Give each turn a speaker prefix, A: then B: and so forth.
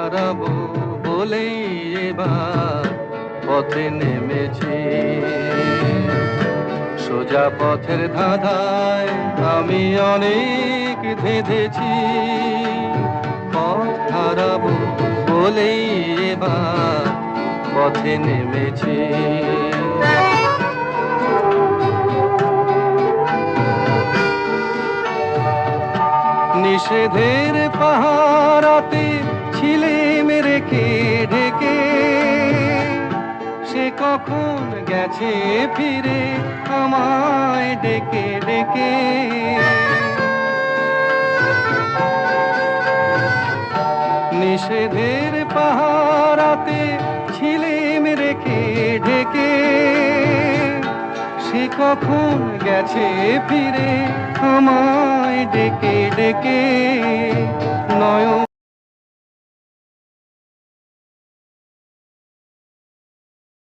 A: হারাবো বলেই এবার পথে নেমেছি। সোজা পথের ধাঁধায় আমি অনেক ধেঁধেছি, পথ হারাবো বলেই এবার পথে নেমেছি। নিষেধের পাহারাতে ছিলেম রেখে ঢেকে, সে কখন গেছে ফিরে আমায় ডেকে ডেকে। নিষেধের পাহারাতে ছিলেম রেখে ঢেকে, সে কখন গেছে ফিরে আমায় ডেকে ডেকে। নয়ন